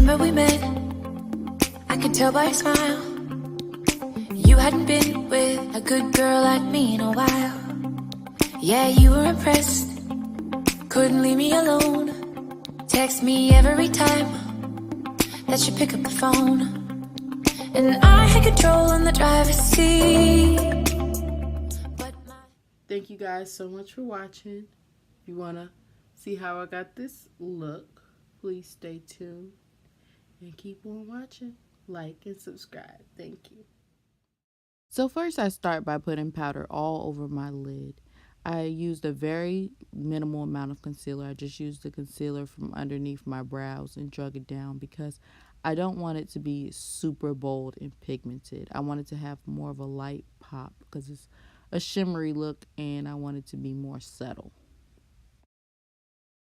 Remember we met, I could tell by your smile. You hadn't been with a good girl like me in a while. Yeah, you were impressed, couldn't leave me alone. Text me every time that you pick up the phone. And I had control in the driver's seat. Thank you guys so much for watching. If you want to see how I got this look, please stay tuned and keep on watching. Like and subscribe. Thank you. So first I start by putting powder all over my lid. I used a very minimal amount of concealer. I just used the concealer from underneath my brows and drug it down because I don't want it to be super bold and pigmented. I want it to have more of a light pop because it's a shimmery look and I want it to be more subtle.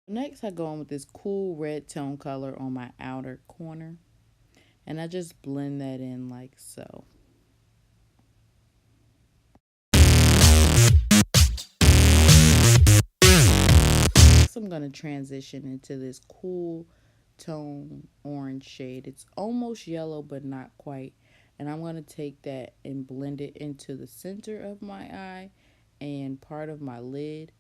Next I go in with this cool red tone color on my outer corner and I just blend that in like so. I'm going to transition into this cool tone orange shade. It's almost yellow but not quite, and I'm going to take that and blend it into the center of my eye and part of my lid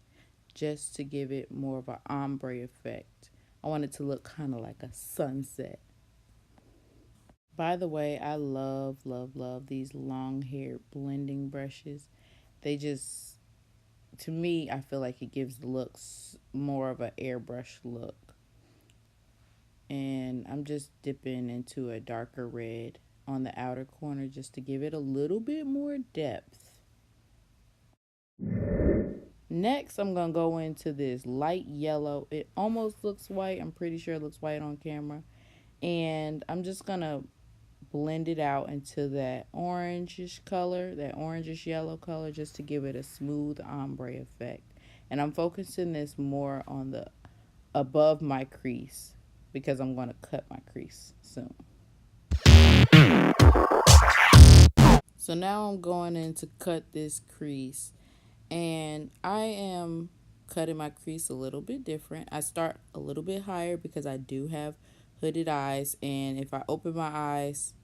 just to give it more of an ombre effect. I want it to look kind of like a sunset. By the way, I love these long haired blending brushes. They just, to me, I feel like it gives the looks more of an airbrush look. And I'm just dipping into a darker red on the outer corner just to give it a little bit more depth. Next, I'm going to go into this light yellow. It almost looks white. I'm pretty sure it looks white on camera. And I'm just going to blend it out into that orangish color, that orangish yellow color, just to give it a smooth ombre effect. And I'm focusing this more on the above my crease because I'm going to cut my crease soon. So now I'm going in to cut this crease, and I am cutting my crease a little bit different. I start a little bit higher because I do have hooded eyes, and if I open my eyes,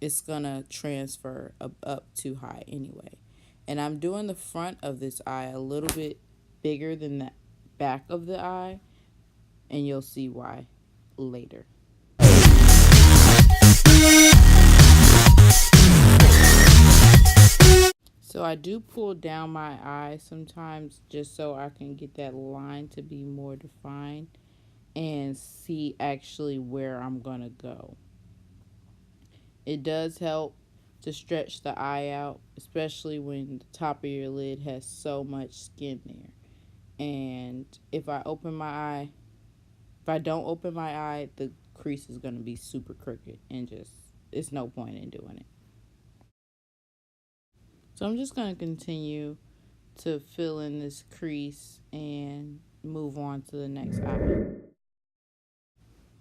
it's gonna transfer up too high anyway. And I'm doing the front of this eye a little bit bigger than the back of the eye, and you'll see why later. So I do pull down my eye sometimes just so I can get that line to be more defined and see actually where I'm gonna go. It does help to stretch the eye out, especially when the top of your lid has so much skin there. And if I don't open my eye, the crease is gonna be super crooked and just, it's no point in doing it. So I'm just going to continue to fill in this crease and move on to the next eye.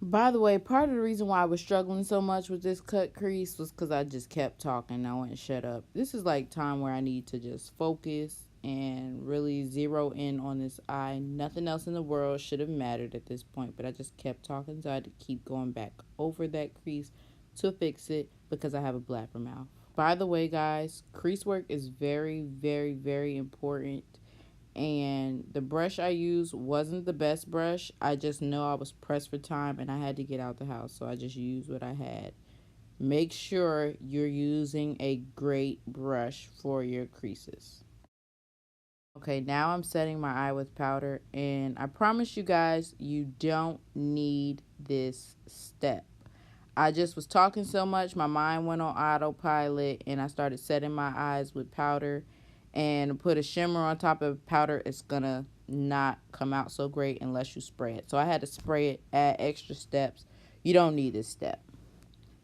By the way, part of the reason why I was struggling so much with this cut crease was because I just kept talking. I wouldn't shut up. This is like time where I need to just focus and really zero in on this eye. Nothing else in the world should have mattered at this point, but I just kept talking, so I had to keep going back over that crease to fix it because I have a blabbermouth. By the way, guys, crease work is very, very, very important. And the brush I used wasn't the best brush. I just know I was pressed for time and I had to get out the house, so I just used what I had. Make sure you're using a great brush for your creases. Okay, now I'm setting my eye with powder, and I promise you guys, you don't need this step. I just was talking so much, my mind went on autopilot, and I started setting my eyes with powder. And put a shimmer on top of powder, it's gonna not come out so great unless you spray it. So I had to spray it, add extra steps. You don't need this step.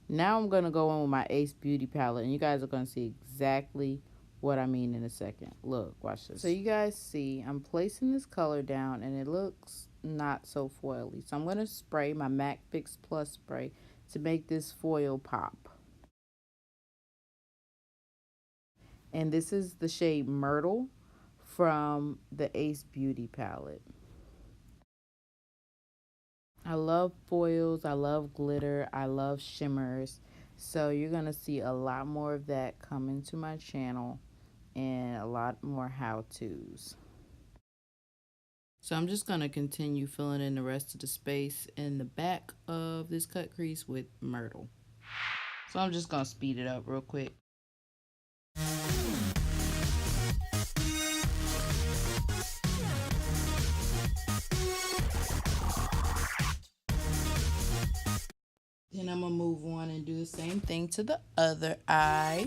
Now I'm gonna go in with my Ace Beauty palette, and you guys are gonna see exactly what I mean in a second. Look, watch this. So you guys see, I'm placing this color down, and it looks not so foily. So I'm gonna spray my MAC Fix Plus spray to make this foil pop. And this is the shade Myrtle from the Ace Beauty palette. I love foils, I love glitter, I love shimmers. So you're going to see a lot more of that coming to my channel and a lot more how-tos. So I'm just going to continue filling in the rest of the space in the back of this cut crease with Myrtle. So I'm just going to speed it up real quick. Then I'm going to move on and do the same thing to the other eye.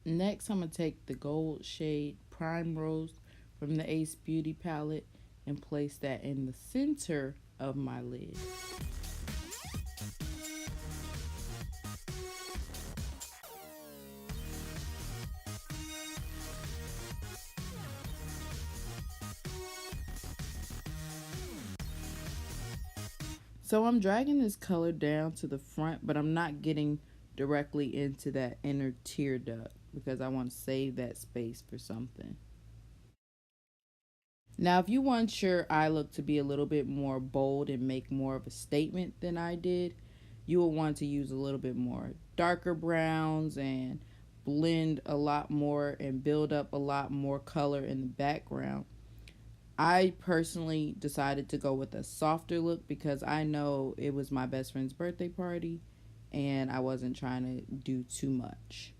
Next, I'm going to take the gold shade Prime Rose from the Ace Beauty palette and place that in the center of my lid. So I'm dragging this color down to the front, but I'm not getting directly into that inner tear duct because I want to save that space for something. Now, if you want your eye look to be a little bit more bold and make more of a statement than I did, you will want to use a little bit more darker browns and blend a lot more and build up a lot more color in the background. I personally decided to go with a softer look because I know it was my best friend's birthday party and I wasn't trying to do too much.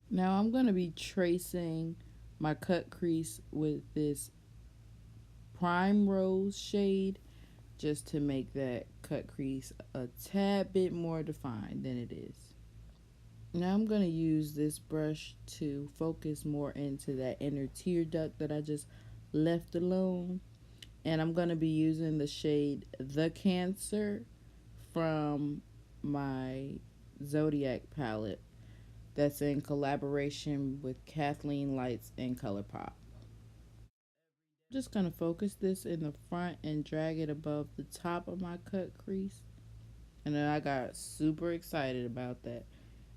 Now I'm going to be tracing my cut crease with this Prime Rose shade just to make that cut crease a tad bit more defined than it is. Now I'm going to use this brush to focus more into that inner tear duct that I just left alone. And I'm going to be using the shade The Cancer from my Zodiac palette that's in collaboration with Kathleen Lights and ColourPop. I'm just going to focus this in the front and drag it above the top of my cut crease. And then I got super excited about that.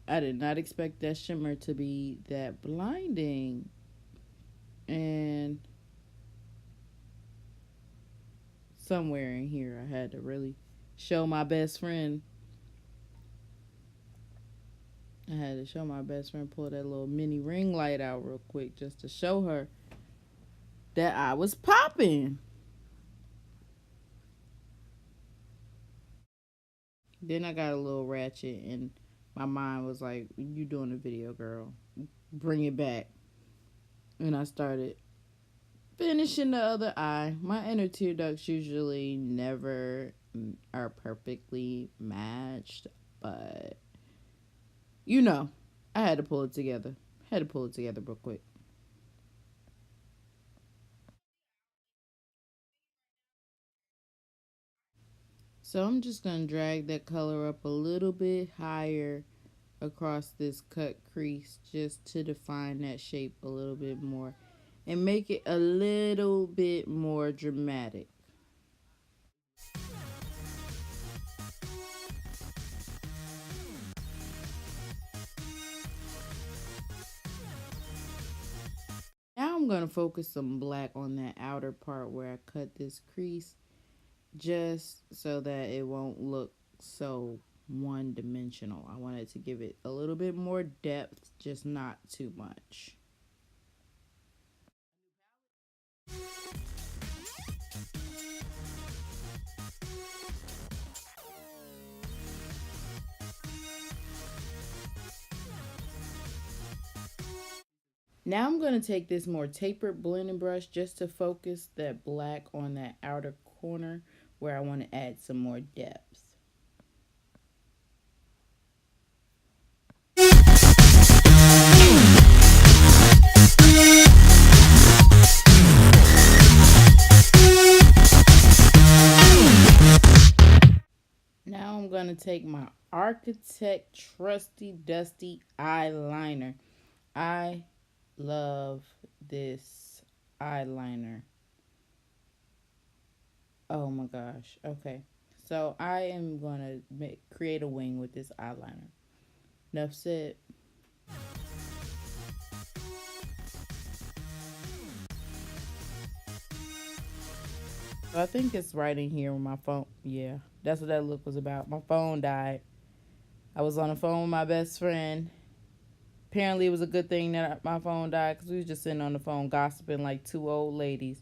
I did not expect that shimmer to be that blinding. And somewhere in here I had to really show my best friend. I had to show my best friend, pull that little mini ring light out real quick just to show her that I was popping. Then I got a little ratchet and my mind was like, you doing a video, girl. Bring it back. And I started finishing the other eye. My inner tear ducts usually never are perfectly matched, but you know, I had to pull it together. Had to pull it together real quick. So I'm just going to drag that color up a little bit higher across this cut crease just to define that shape a little bit more and make it a little bit more dramatic. Now I'm going to focus some black on that outer part where I cut this crease just so that it won't look so one-dimensional. I wanted to give it a little bit more depth, just not too much. Now I'm going to take this more tapered blending brush just to focus that black on that outer corner where I want to add some more depth. to take my Architect Trusty Dusty Eyeliner. I love this eyeliner. Oh my gosh. Okay. So I am going to create a wing with this eyeliner. Enough said. So I think it's right in here with my phone. Yeah, that's what that look was about. My phone died. I was on the phone with my best friend. Apparently, it was a good thing that my phone died because we was just sitting on the phone gossiping like two old ladies.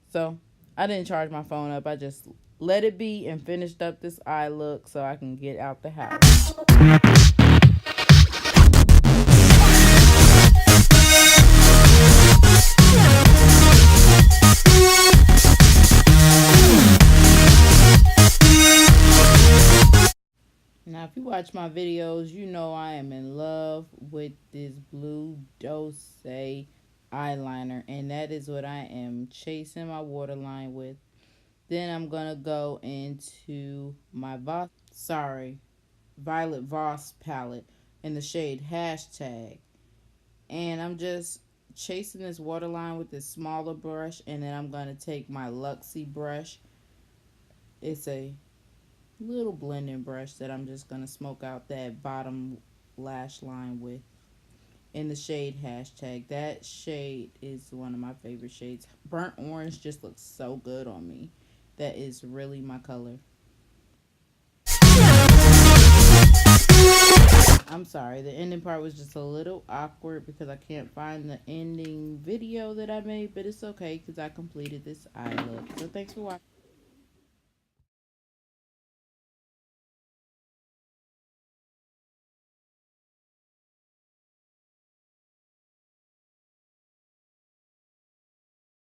So I didn't charge my phone up. I just let it be and finished up this eye look so I can get out the house. Now, if you watch my videos, you know I am in love with this blue Dose eyeliner, and that is what I am chasing my waterline with. Then I'm gonna go into my Violet Voss palette in the shade hashtag, and I'm just chasing this waterline with this smaller brush, and then I'm gonna take my Luxie brush. It's a little blending brush that I'm just gonna smoke out that bottom lash line with in the shade hashtag. That shade is one of my favorite shades. Burnt orange just looks so good on me. That is really my color. I'm sorry, the ending part was just a little awkward because I can't find the ending video that I made, but it's okay because I completed this eye look. So thanks for watching.